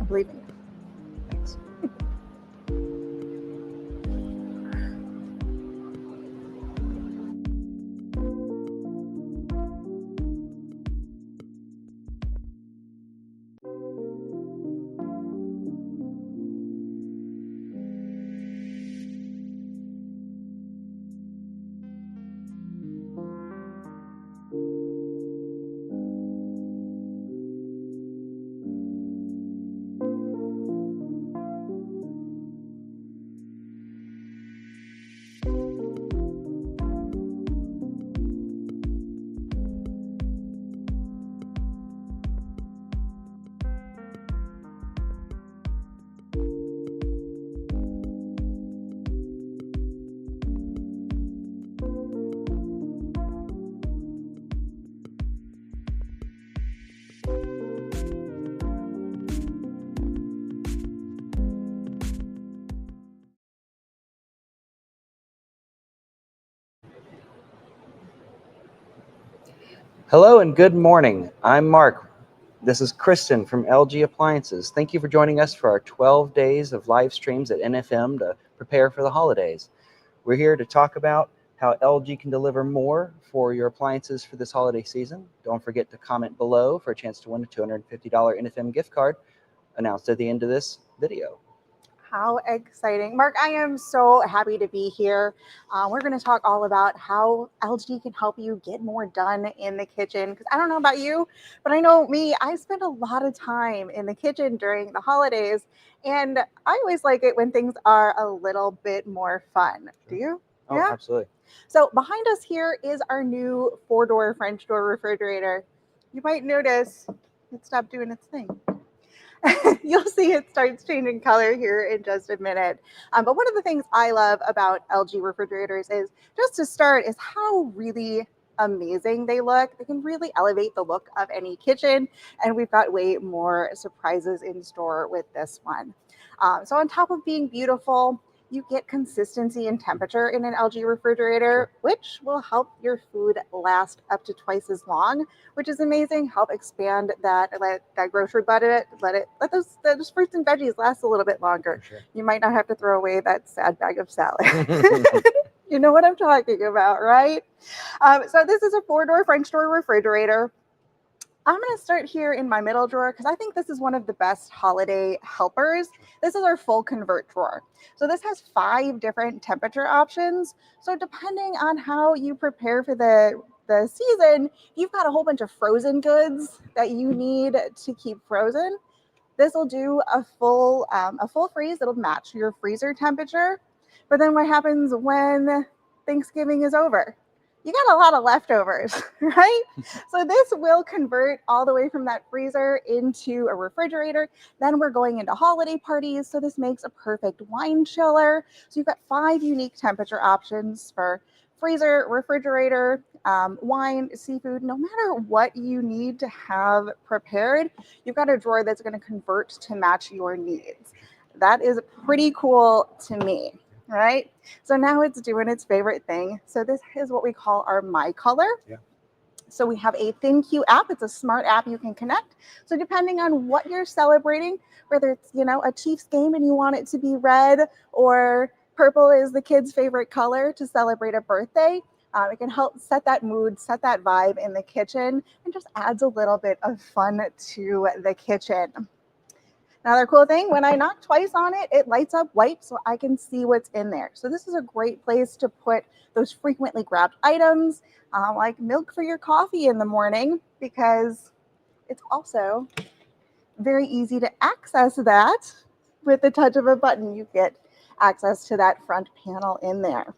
I believe in you. Thanks. Hello and good morning. I'm Mark. This is Kristen from LG Appliances. Thank you for joining us for our 12 days of live streams at NFM to prepare for the holidays. We're here to talk about how LG can deliver more for your appliances for this holiday season. Don't forget to comment below for a chance to win a $250 NFM gift card announced at the end of this video. How exciting. Mark, I am so happy to be here. We're going to talk all about how LG can help you get more done in the kitchen. Because I don't know about you, but I know me, I spend a lot of time in the kitchen during the holidays. And I always like it when things are a little bit more fun. Do you? Oh, Yeah? absolutely. So behind us here is our new 4-door French door refrigerator. You might notice it stopped doing its thing. You'll see it starts changing color here in just a minute. But one of the things I love about LG refrigerators is, just to start, is how really amazing they look. They can really elevate the look of any kitchen, and we've got way more surprises in store with this one. So on top of being beautiful, you get consistency in temperature in an LG refrigerator, which will help your food last up to twice as long, which is amazing. Help expand let that grocery budget, let those fruits and veggies last a little bit longer. Sure. You might not have to throw away that sad bag of salad. You know what I'm talking about, right? So this is a 4-door French door refrigerator. I'm going to start here in my middle drawer because I think this is one of the best holiday helpers. This is our full convert drawer. So this has 5 different temperature options. So depending on how you prepare for the season, you've got a whole bunch of frozen goods that you need to keep frozen. This will do a full freeze. It'll match your freezer temperature. But then what happens when Thanksgiving is over? You got a lot of leftovers, right? So this will convert all the way from that freezer into a refrigerator. Then we're going into holiday parties. So this makes a perfect wine chiller. So you've got 5 unique temperature options for freezer, refrigerator, wine, seafood. No matter what you need to have prepared, you've got a drawer that's going to convert to match your needs. That is pretty cool to me. Right? So now it's doing its favorite thing. So this is what we call our My Color. Yeah. So we have a ThinQ app. It's a smart app you can connect. So depending on what you're celebrating, whether it's, a Chiefs game and you want it to be red, or purple is the kids' favorite color to celebrate a birthday, it can help set that mood, set that vibe in the kitchen, and just adds a little bit of fun to the kitchen. Another cool thing, when I knock twice on it, it lights up white so I can see what's in there. So this is a great place to put those frequently grabbed items, like milk for your coffee in the morning, because it's also very easy to access that. With the touch of a button, you get access to that front panel in there.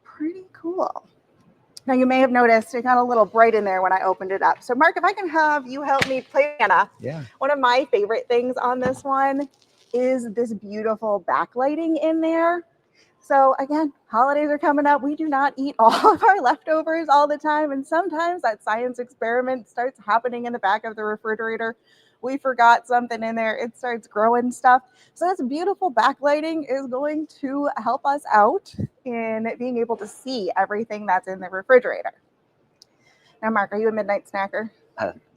Pretty cool. Now, you may have noticed it got a little bright in there when I opened it up. So, Mark, if I can have you help me play Anna. Yeah. One of my favorite things on this one is this beautiful backlighting in there. So, again, holidays are coming up. We do not eat all of our leftovers all the time. And sometimes that science experiment starts happening in the back of the refrigerator. We forgot something in there. It starts growing stuff. So this beautiful backlighting is going to help us out in being able to see everything that's in the refrigerator. Now, Mark, are you a midnight snacker?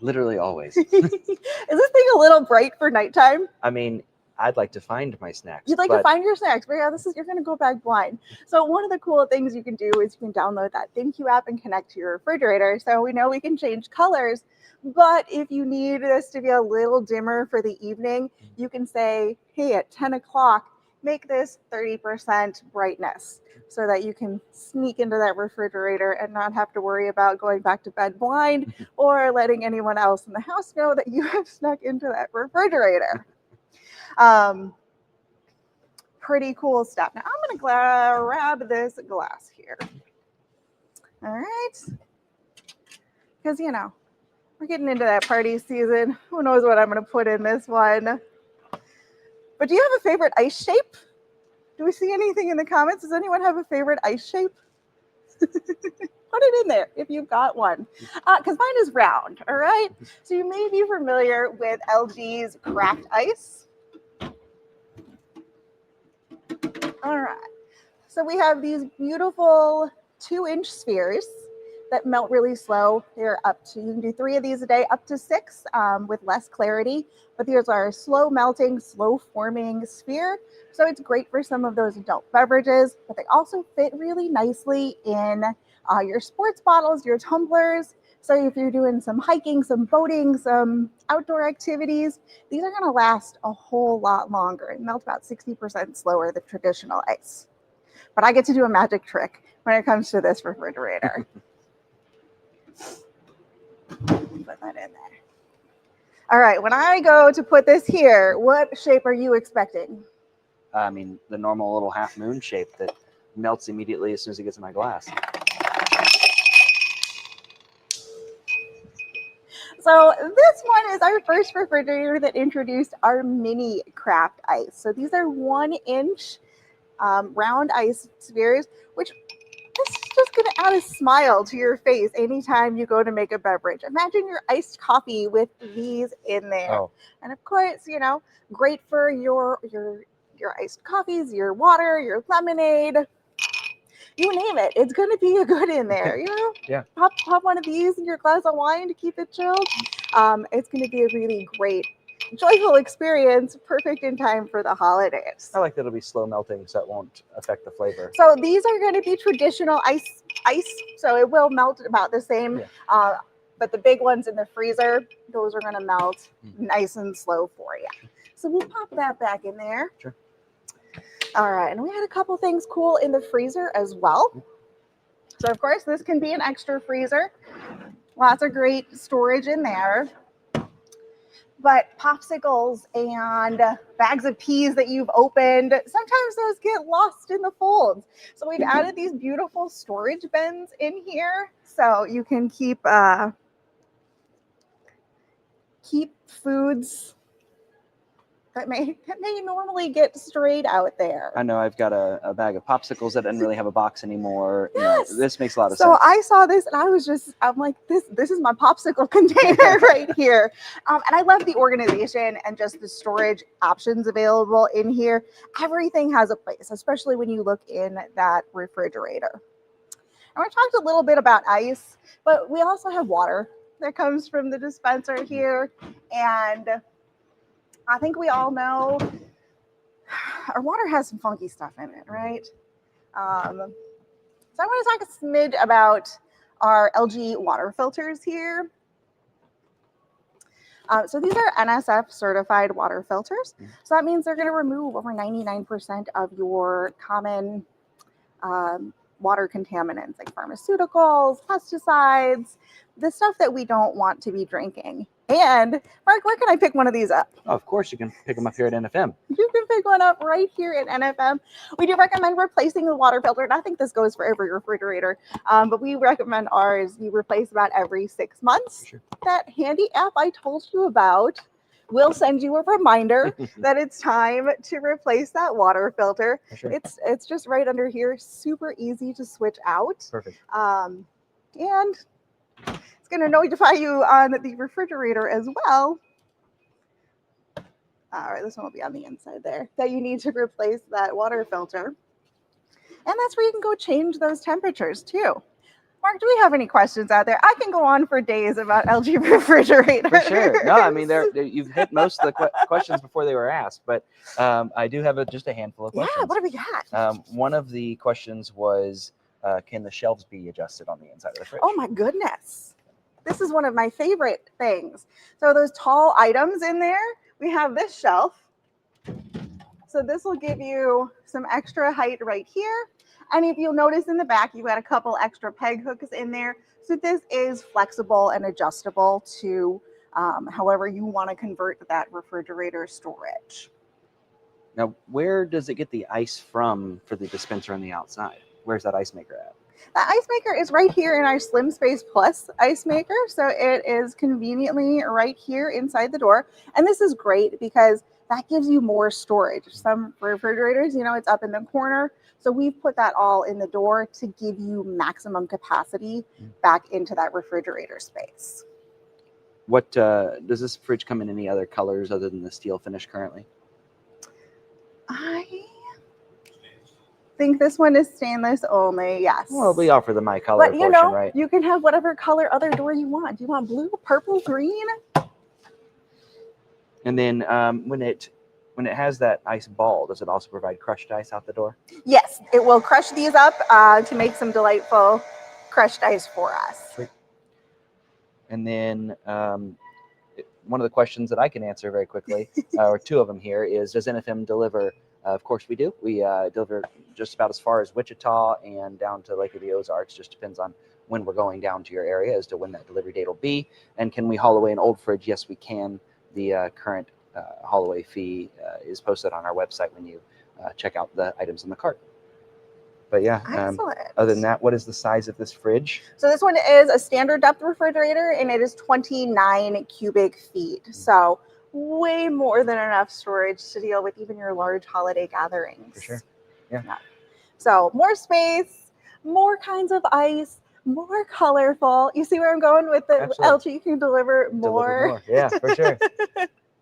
Literally always. Is this thing a little bright for nighttime? I mean, I'd like to find my snacks. You'd like to find your snacks, but yeah, you're going to go back blind. So one of the cool things you can do is you can download that ThinQ app and connect to your refrigerator. So we know we can change colors, but if you need this to be a little dimmer for the evening, you can say, hey, at 10 o'clock, make this 30% brightness so that you can sneak into that refrigerator and not have to worry about going back to bed blind or letting anyone else in the house know that you have snuck into that refrigerator. Pretty cool stuff. Now I'm going to grab this glass here. All right. Because, we're getting into that party season. Who knows what I'm going to put in this one. But do you have a favorite ice shape? Do we see anything in the comments? Does anyone have a favorite ice shape? Put it in there if you've got one. Because mine is round, all right? So you may be familiar with LG's Craft Ice. All right. So we have these beautiful 2-inch spheres that melt really slow. They're you can do 3 of these a day, up to 6 with less clarity. But these are slow melting, slow forming sphere. So it's great for some of those adult beverages, but they also fit really nicely in your sports bottles, your tumblers. So if you're doing some hiking, some boating, some outdoor activities, these are going to last a whole lot longer and melt about 60% slower than traditional ice. But I get to do a magic trick when it comes to this refrigerator. Put that in there. All right, when I go to put this here, what shape are you expecting? I mean, the normal little half moon shape that melts immediately as soon as it gets in my glass. So this one is our first refrigerator that introduced our mini craft ice. So these are 1-inch round ice spheres, which this is just going to add a smile to your face anytime you go to make a beverage. Imagine your iced coffee with these in there. Oh. And of course, great for your iced coffees, your water, your lemonade. You name it, it's going to be a good in there. Yeah. Pop one of these in your glass of wine to keep it chilled. It's going to be a really great, joyful experience, perfect in time for the holidays. I like that it'll be slow melting, so it won't affect the flavor. So these are going to be traditional ice, so it will melt about the same. Yeah. But the big ones in the freezer, those are going to melt nice and slow for you. So we'll pop that back in there. Sure. All right, and we had a couple things cool in the freezer as well. So of course, this can be an extra freezer. Lots of great storage in there. But popsicles and bags of peas that you've opened, sometimes those get lost in the folds. So we've added these beautiful storage bins in here, so you can keep foods that may normally get strayed out there. I know I've got a bag of popsicles that doesn't really have a box anymore. Yes. This makes a lot of sense. So I saw this and I'm like, this is my popsicle container right here. And I love the organization and just the storage options available in here. Everything has a place, especially when you look in that refrigerator. And we talked a little bit about ice, but we also have water that comes from the dispenser here. And I think we all know our water has some funky stuff in it, right? So I want to talk a smidge about our LG water filters here. So these are NSF certified water filters. So that means they're going to remove over 99% of your common water contaminants like pharmaceuticals, pesticides, the stuff that we don't want to be drinking. And Mark, where can I pick one of these up? Oh, of course, you can pick them up here at NFM. You can pick one up right here at NFM. We do recommend replacing the water filter, and I think this goes for every refrigerator, but we recommend ours you replace about every 6 months. Sure. That handy app I told you about will send you a reminder that it's time to replace that water filter. Sure. It's just right under here, super easy to switch out. Perfect. And it's going to notify you on the refrigerator as well. All right, this one will be on the inside there, that you need to replace that water filter. And that's where you can go change those temperatures too. Mark, do we have any questions out there? I can go on for days about LG refrigerators. For sure. No, I mean, you've hit most of the questions before they were asked, but I do have just a handful of questions. Yeah, what do we got? One of the questions was, can the shelves be adjusted on the inside of the fridge? Oh my goodness. This is one of my favorite things. So those tall items in there, we have this shelf. So this will give you some extra height right here. And if you'll notice in the back, you've got a couple extra peg hooks in there. So this is flexible and adjustable to however you want to convert that refrigerator storage. Now, where does it get the ice from for the dispenser on the outside? Where's that ice maker at? The ice maker is right here in our Slim Space Plus ice maker. So it is conveniently right here inside the door. And this is great because that gives you more storage. Some refrigerators, it's up in the corner. So we've put that all in the door to give you maximum capacity back into that refrigerator space. What does this fridge come in any other colors other than the steel finish currently? I think this one is stainless only, yes. Well, we offer the My Color portion, right? You can have whatever color other door you want. Do you want blue, purple, green? And then when it has that ice ball, does it also provide crushed ice out the door? Yes, it will crush these up to make some delightful crushed ice for us. Sweet. And then one of the questions that I can answer very quickly, or two of them here, is does NFM deliver? Of course we do. We deliver just about as far as Wichita and down to Lake of the Ozarks. Just depends on when we're going down to your area as to when that delivery date will be. And can we haul away an old fridge? Yes, we can. The current haul away fee is posted on our website when you check out the items in the cart. But yeah, other than that, what is the size of this fridge? So this one is a standard depth refrigerator, and it is 29 cubic feet. So way more than enough storage to deal with even your large holiday gatherings. For sure. Yeah. So more space, more kinds of ice, more colorful. You see where I'm going with the Absolutely. LG can deliver more. Yeah, for sure.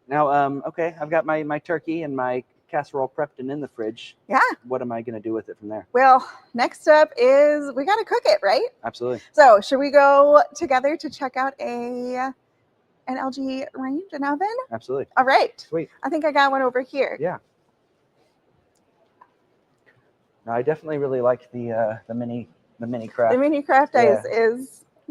Now, okay, I've got my turkey and my casserole prepped and in the fridge. Yeah. What am I going to do with it from there? Well, next up is we got to cook it, right? Absolutely. So should we go together to check out an LG range and oven? Absolutely. All right. Sweet. I think I got one over here. Yeah. Now, I definitely really like the mini craft. The mini craft ice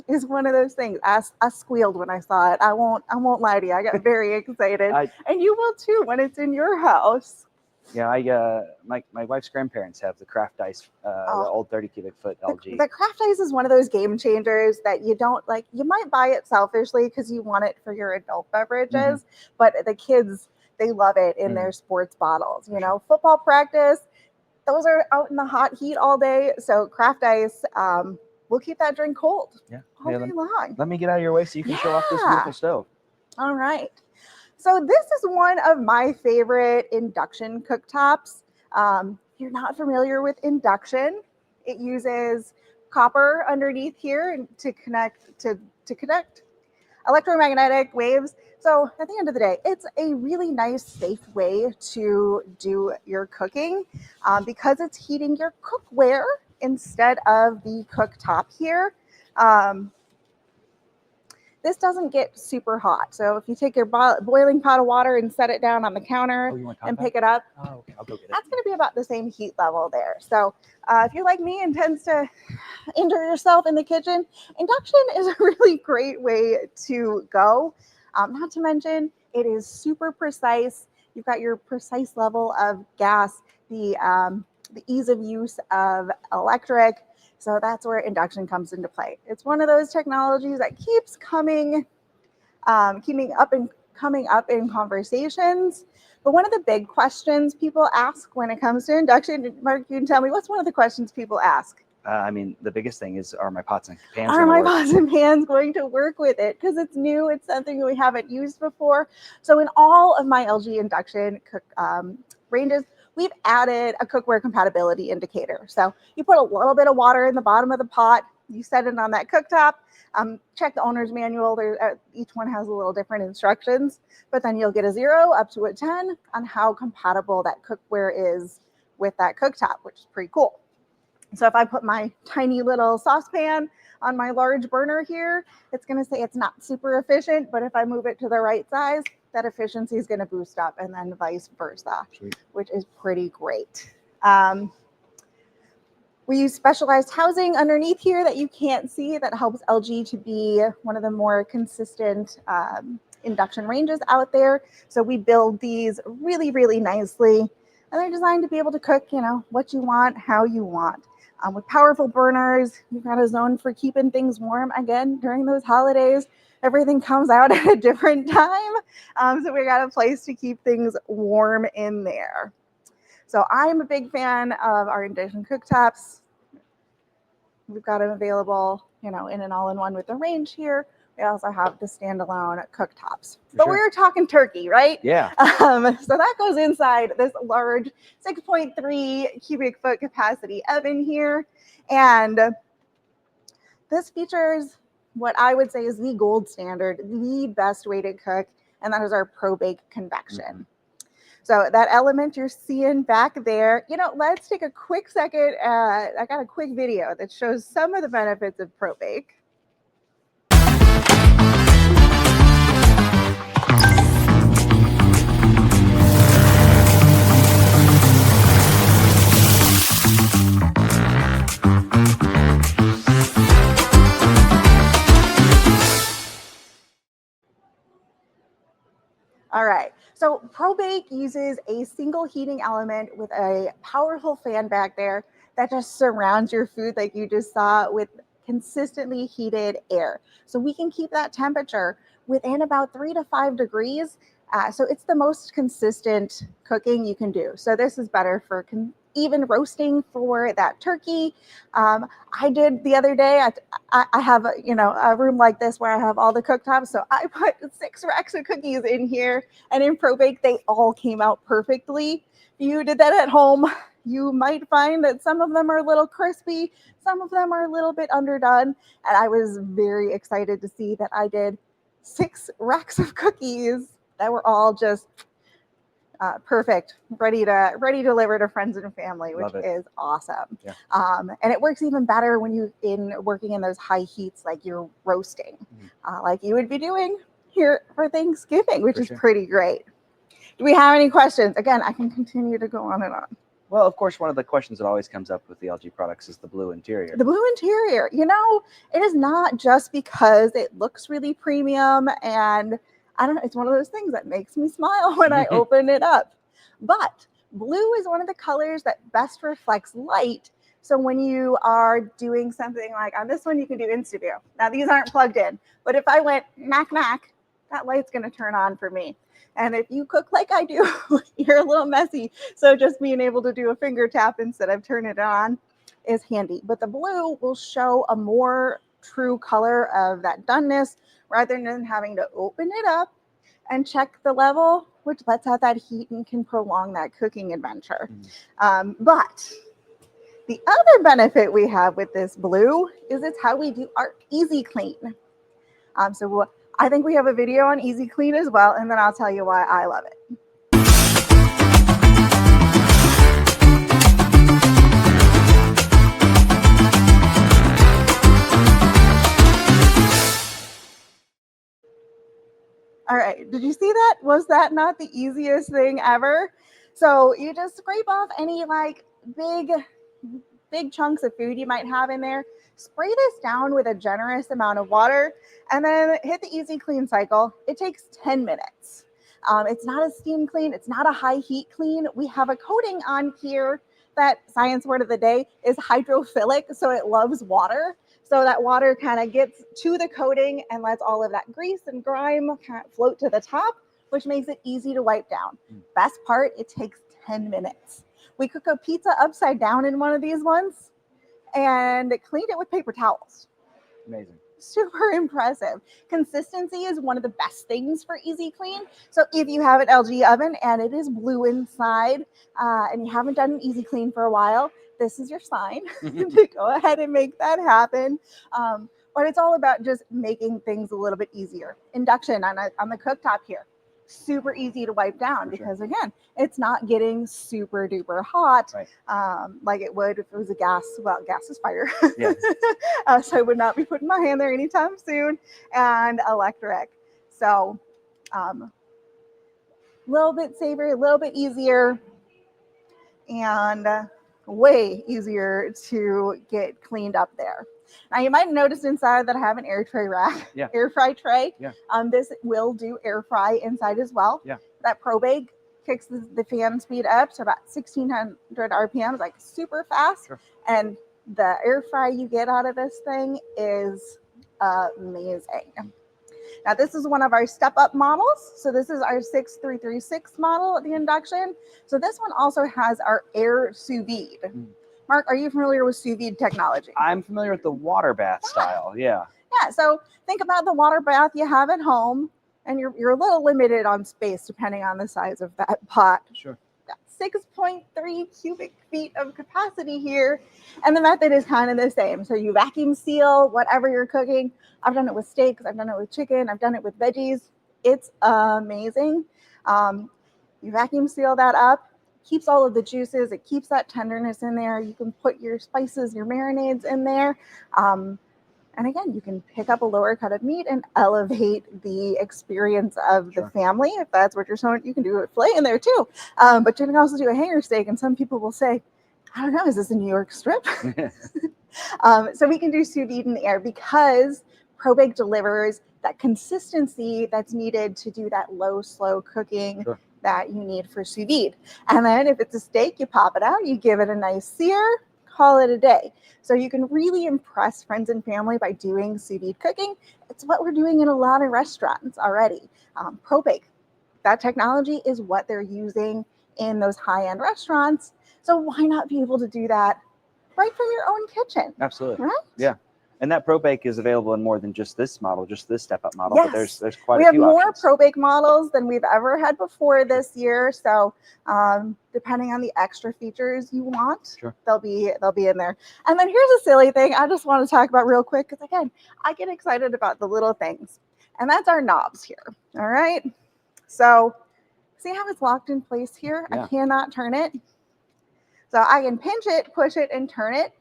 is one of those things. I squealed when I saw it. I won't lie to you. I got very excited, and you will too when it's in your house. Yeah, my wife's grandparents have the craft ice, the old 30 cubic foot LG. The craft ice is one of those game changers that you don't like. You might buy it selfishly because you want it for your adult beverages, but the kids, they love it in their sports bottles. Football practice, those are out in the hot heat all day. So craft ice, we'll keep that drink cold all day long. Let me get out of your way so you can show off this beautiful stove. All right. So this is one of my favorite induction cooktops. If you're not familiar with induction, it uses copper underneath here to connect electromagnetic waves. So at the end of the day, it's a really nice, safe way to do your cooking because it's heating your cookware instead of the cooktop here. This doesn't get super hot. So if you take your boiling pot of water and set it down on the counter and pick it up, okay, I'll go get it. That's going to be about the same heat level there. So if you're like me and tends to injure yourself in the kitchen, induction is a really great way to go. Not to mention, it is super precise. You've got your precise level of gas, the ease of use of electric. So that's where induction comes into play. It's one of those technologies that keeps coming up in conversations. But one of the big questions people ask when it comes to induction, Mark, you can tell me, what's one of the questions people ask? The biggest thing is, are my pots and pans pots and pans going to work with it? Because it's new, it's something we haven't used before. So in all of my LG induction ranges, we've added a cookware compatibility indicator. So you put a little bit of water in the bottom of the pot, you set it on that cooktop, check the owner's manual. Each one has a little different instructions, but then you'll get a 0 up to a 10 on how compatible that cookware is with that cooktop, which is pretty cool. So if I put my tiny little saucepan on my large burner here, it's going to say it's not super efficient, but if I move it to the right size, that efficiency is going to boost up, and then vice versa, Sweet. which is pretty great. We use specialized housing underneath here that you can't see that helps LG to be one of the more consistent induction ranges out there. So we build these really, really nicely, and they're designed to be able to cook, what you want, how you want. With powerful burners, you've got a zone for keeping things warm. Again, during those holidays, everything comes out at a different time. So we got a place to keep things warm in there. So I'm a big fan of our induction cooktops. We've got them available, in an all-in-one with the range here. We also have the standalone cooktops. But sure. we were talking turkey, right? Yeah. So that goes inside this large 6.3 cubic foot capacity oven here. And this features what I would say is the gold standard, the best way to cook, and that is our ProBake convection. Mm-hmm. So that element you're seeing back there, let's take a quick second. I got a quick video that shows some of the benefits of ProBake. All right, so ProBake uses a single heating element with a powerful fan back there that just surrounds your food like you just saw with consistently heated air. So we can keep that temperature within about 3 to 5 degrees. So it's the most consistent cooking you can do. So this is better for even roasting for that turkey. I did the other day, I have a room like this where I have all the cooktops. So I put 6 racks of cookies in here, and in ProBake, they all came out perfectly. If you did that at home, you might find that some of them are a little crispy, some of them are a little bit underdone. And I was very excited to see that I did 6 racks of cookies that were all just perfect, ready to deliver to friends and family, which is awesome. Yeah. And it works even better when you working in those high heats, like you're roasting, like you would be doing here for Thanksgiving, which is pretty great. Do we have any questions? Again, I can continue to go on and on. Well, of course, one of the questions that always comes up with the LG products is the blue interior. The blue interior, it is not just because it looks really premium, and I don't know, it's one of those things that makes me smile when I open it up. But blue is one of the colors that best reflects light. So when you are doing something like on this one, you can do InstaView. Now these aren't plugged in, but if I went knock, knock, that light's going to turn on for me. And if you cook like I do, you're a little messy. So just being able to do a finger tap instead of turn it on is handy. But the blue will show a more true color of that doneness rather than having to open it up and check the level, which lets out that heat and can prolong that cooking adventure. But the other benefit we have with this blue is it's how we do our easy clean. So I think we have a video on easy clean as well, and then I'll tell you why I love it. All right, did you see that? Was that not the easiest thing ever? So you just scrape off any like big chunks of food you might have in there, spray this down with a generous amount of water, and then hit the easy clean cycle. It takes 10 minutes. It's not a steam clean. It's not a high heat clean. We have a coating on here that, science word of the day, is hydrophilic, so it loves water. So that water kind of gets to the coating and lets all of that grease and grime kind of float to the top, which makes it easy to wipe down. Best part, it takes 10 minutes. We cook a pizza upside down in one of these ones and cleaned it with paper towels. Amazing. Super impressive. Consistency is one of the best things for easy clean. So if you have an LG oven and it is blue inside and you haven't done an easy clean for a while, this is your sign to go ahead and make that happen. But it's all about just making things a little bit easier. Induction on the cooktop here. super easy to wipe down For sure. because again, it's not getting super duper hot Right. like it would if it was a gas. Well, gas is fire. Yeah. So I would not be putting my hand there anytime soon. And electric. So a little bit safer, a little bit easier, and way easier to get cleaned up there. Now you might have noticed inside that I have an air tray rack, Yeah. air fry tray. Yeah. This will do air fry inside as well. Yeah. That ProBake kicks the fan speed up to about 1600 RPMs, like super fast. Sure. And the air fry you get out of this thing is amazing. Now, this is one of our step-up models. So this is our 6336 model, the induction. So this one also has our air sous vide. Mark, are you familiar with sous vide technology? I'm familiar with the water bath style. Yeah. Yeah, so think about the water bath you have at home, and you're a little limited on space depending on the size of that pot. Sure. Got 6.3 cubic feet of capacity here, and the method is kind of the same. So you vacuum seal whatever you're cooking. I've done it with steaks, I've done it with chicken, I've done it with veggies. It's amazing. You vacuum seal that up, keeps all of the juices, it keeps that tenderness in there. You can put your spices, your marinades in there. And again, you can pick up a lower cut of meat and elevate the experience of the family. If that's what you're saying, you can do a fillet in there too. But you can also do a hanger steak. And some people will say, I don't know, is this a New York strip? So we can do sous vide in the air because ProBake delivers that consistency that's needed to do that low, slow cooking that you need for sous vide. And then if it's a steak, you pop it out, you give it a nice sear, call it a day. So you can really impress friends and family by doing sous vide cooking. It's what we're doing in a lot of restaurants already. ProBake, that technology is what they're using in those high-end restaurants. So why not be able to do that right from your own kitchen? Absolutely. Right? Yeah. And that ProBake is available in more than just this model, just this step-up model. Yes. But there's quite we a have few more options. ProBake models than we've ever had before this year. So depending on the extra features you want, they'll be in there. And then here's a silly thing I just want to talk about real quick because again, I get excited about the little things, and that's our knobs here. All right. So see how it's locked in place here? Yeah. I cannot turn it. So I can pinch it, push it, and turn it.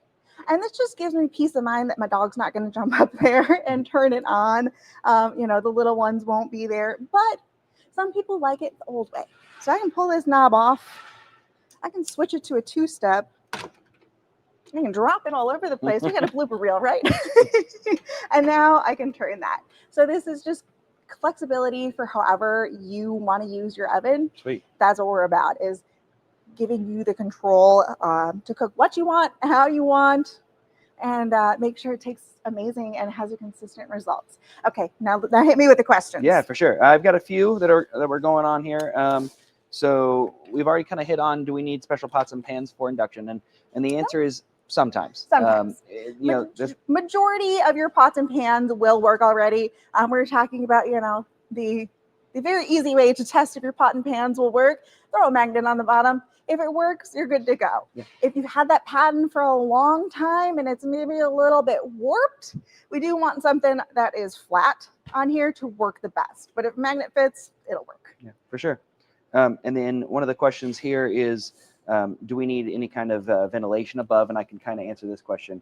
And this just gives me peace of mind that my dog's not going to jump up there and turn it on. The little ones won't be there. But some people like it the old way. So I can pull this knob off. I can switch it to a two-step. I can drop it all over the place. We got a blooper reel, right? And now I can turn that. So this is just flexibility for however you want to use your oven. Sweet. That's what we're about, is giving you the control to cook what you want, how you want, and make sure it tastes amazing and has a consistent results. Okay, now hit me with the questions. Yeah, for sure. I've got a few that we're going on here. So we've already kind of hit on, do we need special pots and pans for induction? And the answer is sometimes. Sometimes. There's Majority of your pots and pans will work already. We're talking about, the very easy way to test if your pot and pans will work. Throw a magnet on the bottom. If it works, you're good to go. Yeah. If you've had that pattern for a long time and it's maybe a little bit warped, we do want something that is flat on here to work the best. But if magnet fits, it'll work. Yeah, for sure. And then one of the questions here is, do we need any kind of ventilation above? And I can kind of answer this question.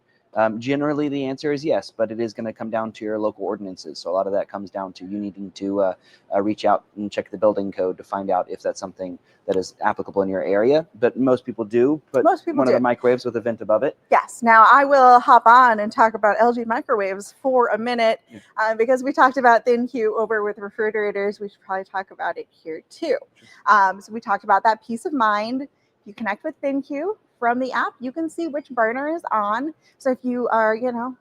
Generally, the answer is yes, but it is going to come down to your local ordinances. So a lot of that comes down to you needing to reach out and check the building code to find out if that's something that is applicable in your area. But most people do put one of the microwaves with a vent above it. Yes. Now I will hop on and talk about LG microwaves for a minute because we talked about ThinQ over with refrigerators. We should probably talk about it here too. So we talked about that peace of mind. You connect with ThinQ from the app, you can see which burner is on. So if you are,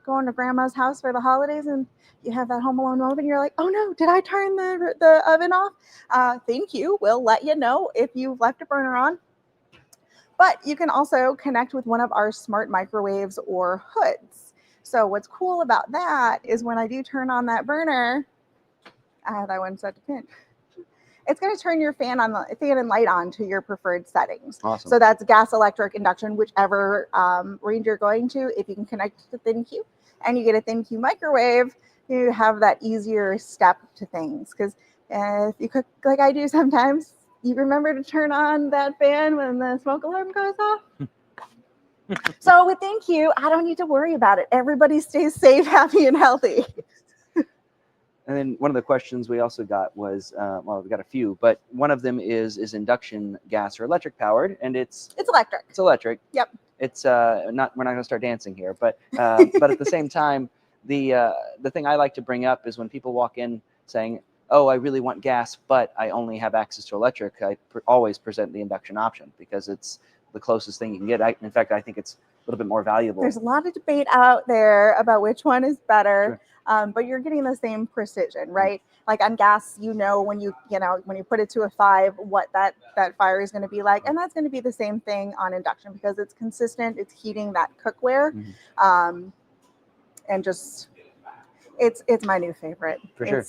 going to grandma's house for the holidays and you have that Home Alone moment, you're like, oh no, did I turn the oven off? ThinQ will let you know if you've left a burner on. But you can also connect with one of our smart microwaves or hoods. So what's cool about that is when I do turn on that burner, I have that one set to pinch. It's going to turn your fan and light on to your preferred settings. Awesome. So that's gas, electric, induction, whichever range you're going to. If you can connect to ThinQ and you get a ThinQ microwave, you have that easier step to things. Because if you cook like I do sometimes, you remember to turn on that fan when the smoke alarm goes off. So with Thank You, I don't need to worry about it. Everybody stays safe, happy, and healthy. And then one of the questions we also got was, well, we got a few, but one of them is induction gas or electric powered, and it's electric. It's electric. Yep. It's not. We're not going to start dancing here, but at the same time, the thing I like to bring up is when people walk in saying, "Oh, I really want gas, but I only have access to electric." I always present the induction option because it's the closest thing you can get. In fact, I think it's a little bit more valuable. There's a lot of debate out there about which one is better. Sure. But you're getting the same precision, right? Like on gas, when you put it to a 5, what that fire is going to be like, and that's going to be the same thing on induction because it's consistent. It's heating that cookware, and just it's my new favorite. For sure.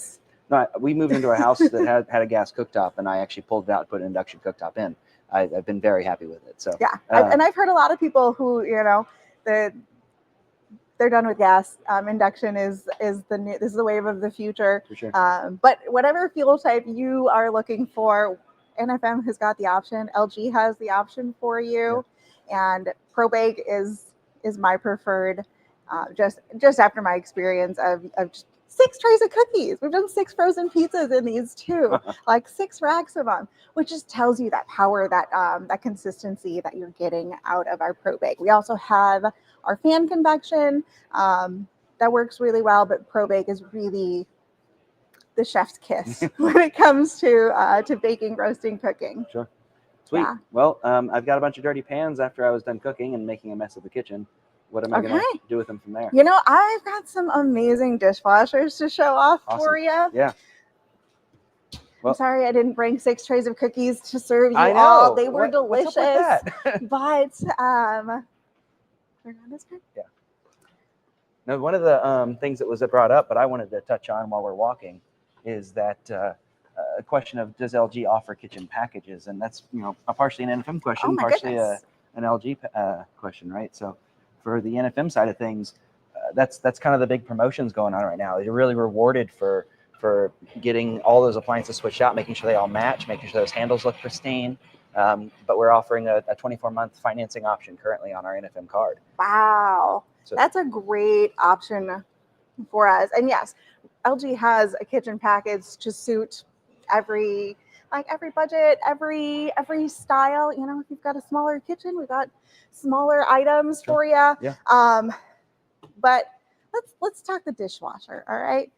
No, we moved into a house that had a gas cooktop, and I actually pulled it out and put an induction cooktop in. I've been very happy with it. So yeah, and I've heard a lot of people who they're done with gas. Induction is the wave of the future. For sure. But whatever fuel type you are looking for, NFM has got the option. LG has the option for you, and ProBake is my preferred. Just after my experience of 6 trays of cookies, we've done 6 frozen pizzas in these too, like 6 racks of them, which just tells you that power, that consistency that you're getting out of our ProBake. We also have our fan convection that works really well, but ProBake is really the chef's kiss when it comes to baking, roasting, cooking. Sure. Sweet. Yeah. Well, I've got a bunch of dirty pans after I was done cooking and making a mess of the kitchen. What am I going to do with them from there? I've got some amazing dishwashers to show off for you. Yeah. Well, I'm sorry I didn't bring 6 trays of cookies to serve you I know. all. They were delicious. What's up with that? But turn on this one. Yeah. Now, one of the things that was brought up, but I wanted to touch on while we're walking, is that a question of does LG offer kitchen packages, and that's partially an NFM question, partially an LG question, right? So for the NFM side of things, that's kind of the big promotions going on right now. You're really rewarded for getting all those appliances switched out, making sure they all match, making sure those handles look pristine. But we're offering a 24-month financing option currently on our NFM card. Wow. So that's a great option for us. And yes, LG has a kitchen package to suit every budget, every style. If you've got a smaller kitchen, we've got smaller items for you. Yeah. But let's talk the dishwasher. All right.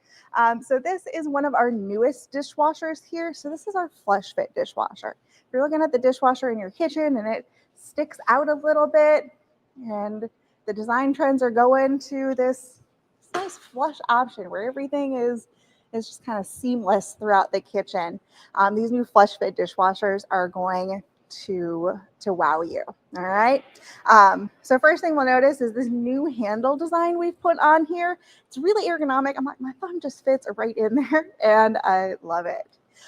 So this is one of our newest dishwashers here. So this is our flush fit dishwasher. If you're looking at the dishwasher in your kitchen and it sticks out a little bit, and the design trends are going to this nice flush option where everything is just kind of seamless throughout the kitchen. These new flush fit dishwashers are going to wow you. All right. So first thing we'll notice is this new handle design we've put on here. It's really ergonomic. I'm like, my thumb just fits right in there, and I love it.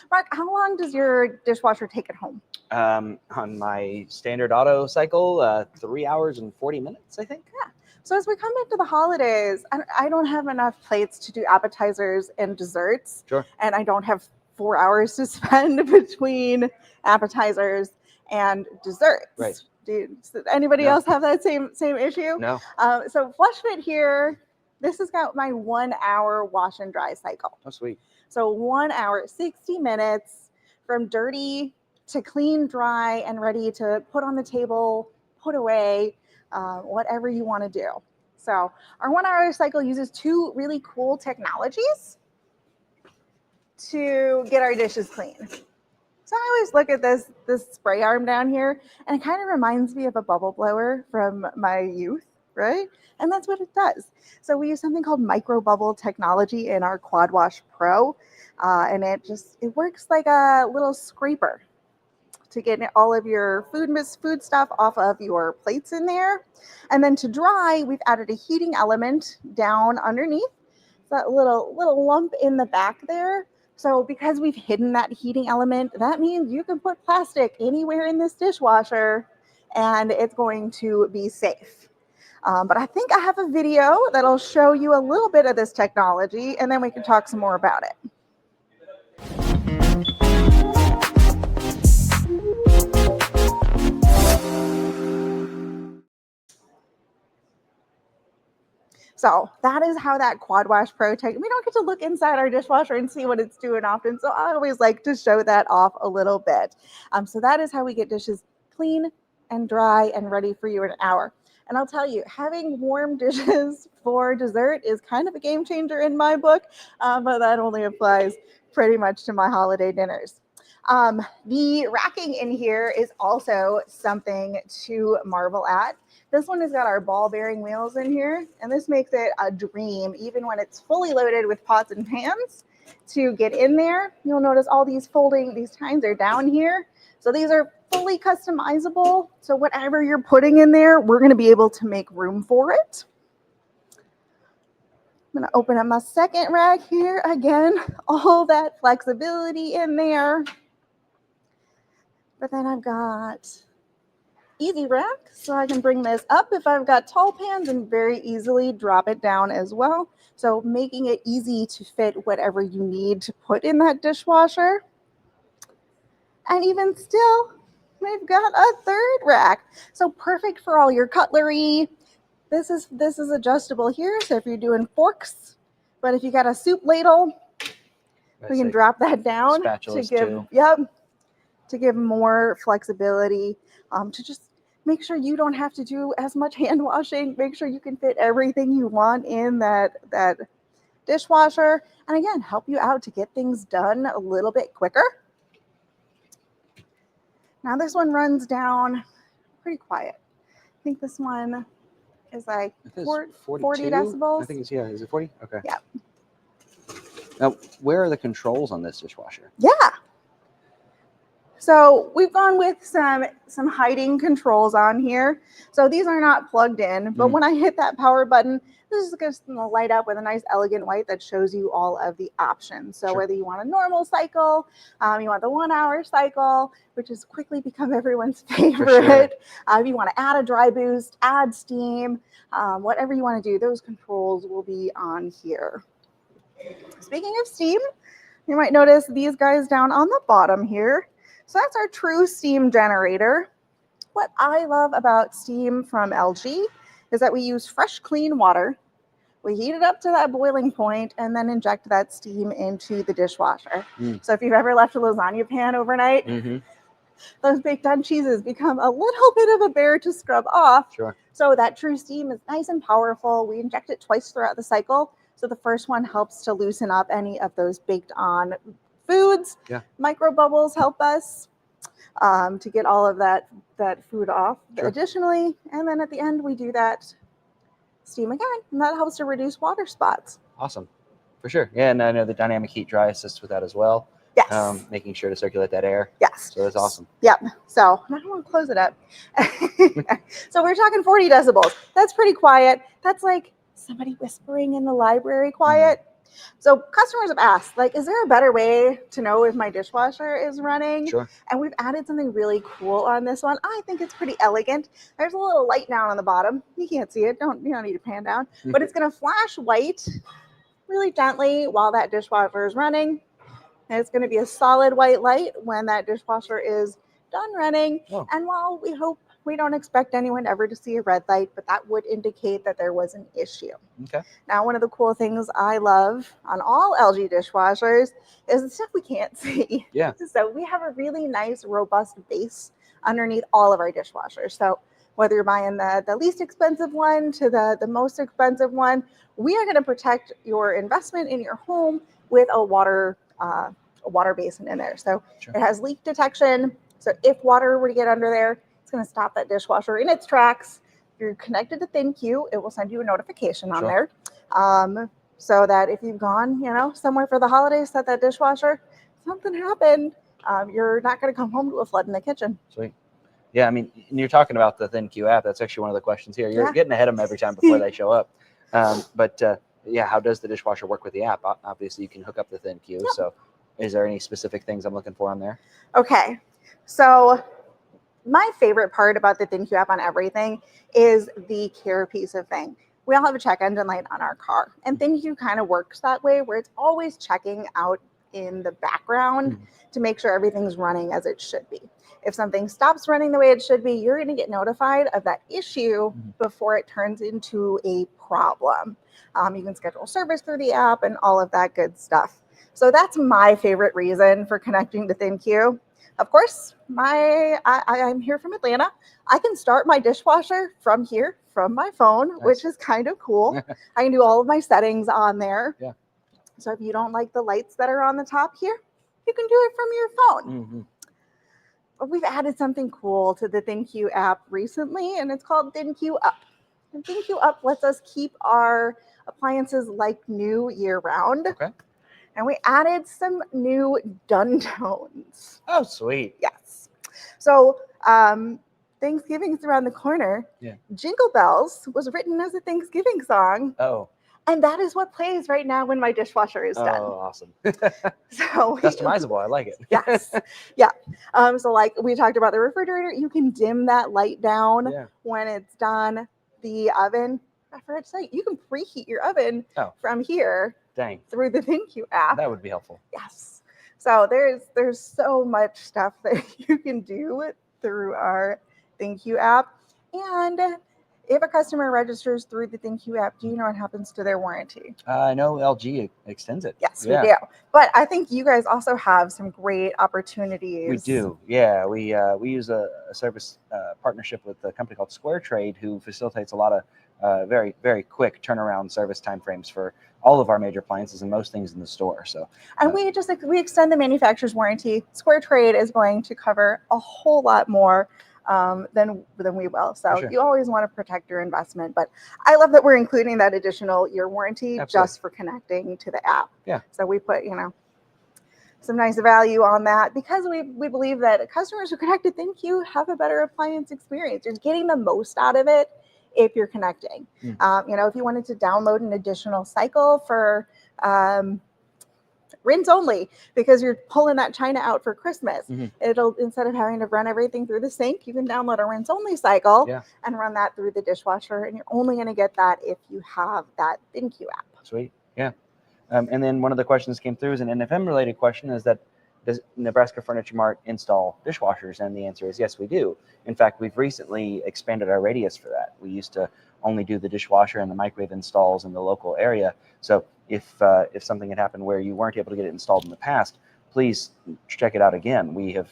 Mark, how long does your dishwasher take at home? On my standard auto cycle, 3 hours and 40 minutes, I think. Yeah. So as we come into the holidays, I don't have enough plates to do appetizers and desserts. Sure. And I don't have 4 hours to spend between appetizers and desserts. Right. Does anybody else have that same issue? No. So flush fit here, this has got my 1 hour wash and dry cycle. Oh, sweet. So 1 hour, 60 minutes from dirty to clean, dry, and ready to put on the table, put away, whatever you want to do. So our 1 hour cycle uses 2 really cool technologies to get our dishes clean. So I always look at this spray arm down here, and it kind of reminds me of a bubble blower from my youth, right? And that's what it does. So we use something called micro bubble technology in our Quad Wash Pro, and it works like a little scraper to get all of your food stuff off of your plates in there. And then to dry, we've added a heating element down underneath. That little lump in the back there. So because we've hidden that heating element, that means you can put plastic anywhere in this dishwasher and it's going to be safe. But I think I have a video that'll show you a little bit of this technology, and then we can talk some more about it. So that is how that Quad Wash Pro Tech, we don't get to look inside our dishwasher and see what it's doing often. So I always like to show that off a little bit. So that is how we get dishes clean and dry and ready for you in an hour. And I'll tell you, having warm dishes for dessert is kind of a game changer in my book, but that only applies pretty much to my holiday dinners. The racking in here is also something to marvel at. This one has got our ball bearing wheels in here, and this makes it a dream, even when it's fully loaded with pots and pans to get in there. You'll notice all these these tines are down here. So these are fully customizable. So whatever you're putting in there, we're gonna be able to make room for it. I'm gonna open up my second rack here. Again, all that flexibility in there. But then I've got easy rack, so I can bring this up if I've got tall pans and very easily drop it down as well. So making it easy to fit whatever you need to put in that dishwasher. And even still, we've got a third rack. So perfect for all your cutlery. This is adjustable here. So if you're doing forks, but if you got a soup ladle, we can drop that down to give, to give more flexibility, to just make sure you don't have to do as much hand washing. Make sure you can fit everything you want in that dishwasher. And again, help you out to get things done a little bit quicker. Now this one runs down pretty quiet. I think this one is like 40 decibels. I think it's, is it 40? Okay. Yeah. Now, where are the controls on this dishwasher? Yeah. So we've gone with some hiding controls on here. So these are not plugged in, but when I hit that power button, this is just going to light up with a nice elegant white that shows you all of the options. So whether you want a normal cycle, you want the 1 hour cycle, which has quickly become everyone's favorite. If you want to add a dry boost, add steam, whatever you want to do, those controls will be on here. Speaking of steam, you might notice these guys down on the bottom here. So that's our true steam generator. What I love about steam from LG is that we use fresh, clean water. We heat it up to that boiling point and then inject that steam into the dishwasher. So if you've ever left a lasagna pan overnight, those baked on cheeses become a little bit of a bear to scrub off. So that true steam is nice and powerful. We inject it twice throughout the cycle. So the first one helps to loosen up any of those baked on foods. Micro bubbles help us to get all of that food off additionally. And then at the end, we do that steam again, and that helps to reduce water spots. Awesome. For sure. Yeah, and I know the dynamic heat dry assists with that as well. Yes. Making sure to circulate that air. Yes. So that's awesome. Yep. So I don't want to close it up. So we're talking 40 decibels. That's pretty quiet. That's like somebody whispering in the library quiet. So customers have asked, like, is there a better way to know if my dishwasher is running? And we've added something really cool on this one. I think it's pretty elegant. There's a little light down on the bottom. You can't see it. You don't need to pan down. But it's going to flash white really gently while that dishwasher is running. And it's going to be a solid white light when that dishwasher is done running. And while we don't expect anyone ever to see a red light, but that would indicate that there was an issue. Now, one of the cool things I love on all LG dishwashers is the stuff we can't see. So we have a really nice, robust base underneath all of our dishwashers. So whether you're buying the least expensive one to the most expensive one, we are going to protect your investment in your home with a water basin in there. So it has leak detection. So if water were to get under there, it's going to stop that dishwasher in its tracks. If you're connected to ThinQ, it will send you a notification on there. So that if you've gone, somewhere for the holidays, set that dishwasher, something happened, you're not going to come home to a flood in the kitchen. Sweet. Yeah, I mean, you're talking about the ThinQ app. That's actually one of the questions here. You're getting ahead of them every time before they show up. Yeah, how does the dishwasher work with the app? Obviously, you can hook up the ThinQ. So is there any specific things I'm looking for on there? Okay. So My favorite part about the ThinQ app on everything is the care piece of thing. We all have a check engine light on our car, and ThinQ kind of works that way where it's always checking out in the background to make sure everything's running as it should be. If something stops running the way it should be, you're going to get notified of that issue before it turns into a problem. You can schedule service through the app and all of that good stuff. So that's my favorite reason for connecting to ThinQ. Of course, I'm here from Atlanta. I can start my dishwasher from here, from my phone, Nice. which is kind of cool. I can do all of my settings on there. Yeah. So if you don't like the lights that are on the top here, you can do it from your phone. But we've added something cool to the ThinQ app recently, and it's called ThinQ Up. And ThinQ Up lets us keep our appliances like new year round. Okay. And we added some new done tones. Oh, sweet. Yes. So Thanksgiving's around the corner. Yeah. Jingle Bells was written as a Thanksgiving song. Oh. And that is what plays right now when my dishwasher is done. Oh, awesome. So customizable. I like it. Yes. Yeah. So like we talked about the refrigerator, you can dim that light down when it's done. The oven, I forgot to say, you can preheat your oven from here. Dang. Through the ThinQ app. That would be helpful. Yes. So there's so much stuff that you can do through our ThinQ app. And if a customer registers through the ThinQ app, do you know what happens to their warranty? I know LG extends it. Yes, we do. But I think you guys also have some great opportunities. We do. Yeah, we use a service partnership with a company called Square Trade, who facilitates a lot of very, very quick turnaround service timeframes for all of our major appliances and most things in the store. So, and we extend the manufacturer's warranty. Square Trade is going to cover a whole lot more than we will. So you always want to protect your investment. But I love that we're including that additional year warranty just for connecting to the app. Yeah. So we put some nice value on that because we believe that customers who connect to ThinQ have a better appliance experience. You're getting the most out of it if you're connecting. If you wanted to download an additional cycle for rinse only because you're pulling that china out for Christmas, it'll, instead of having to run everything through the sink, you can download a rinse only cycle and run that through the dishwasher, and you're only going to get that if you have that ThinQ app. Sweet. Yeah. And then one of the questions came through is an NFM related question, is that does Nebraska Furniture Mart install dishwashers? And the answer is yes, we do. In fact, we've recently expanded our radius for that. We used to only do the dishwasher and the microwave installs in the local area. So if something had happened where you weren't able to get it installed in the past, please check it out again. We have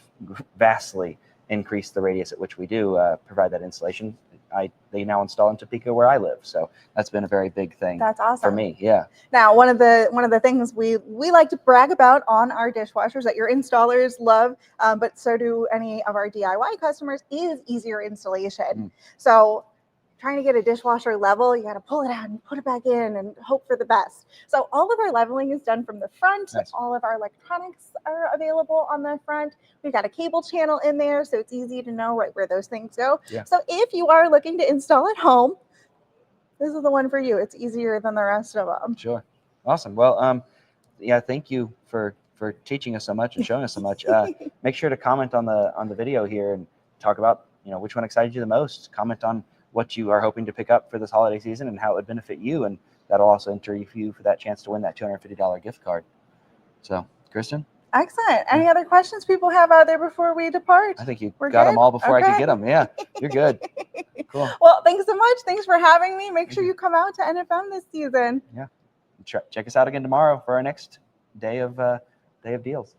vastly increased the radius at which we do provide that installation. They now install in Topeka where I live, so that's been a very big thing. That's awesome for me. Yeah. Now, one of the things we like to brag about on our dishwashers that your installers love, but so do any of our DIY customers, is easier installation. So trying to get a dishwasher level, you got to pull it out and put it back in and hope for the best. So all of our leveling is done from the front. Nice. All of our electronics are available on the front. We've got a cable channel in there, so it's easy to know right where those things go. Yeah. So if you are looking to install at home, this is the one for you. It's easier than the rest of them. Sure. Awesome. Well, thank you for teaching us so much and showing us so much. Make sure to comment on the video here and talk about which one excited you the most. Comment on what you are hoping to pick up for this holiday season and how it would benefit you, and that'll also enter you for that chance to win that $250 gift card. So, Kristen? Excellent. Any other questions people have out there before we depart? I think you got them all before I could get them. Yeah, you're good. Cool. Well, thanks so much. Thanks for having me. Make sure you come out to NFM this season. Yeah. Check us out again tomorrow for our next day of deals.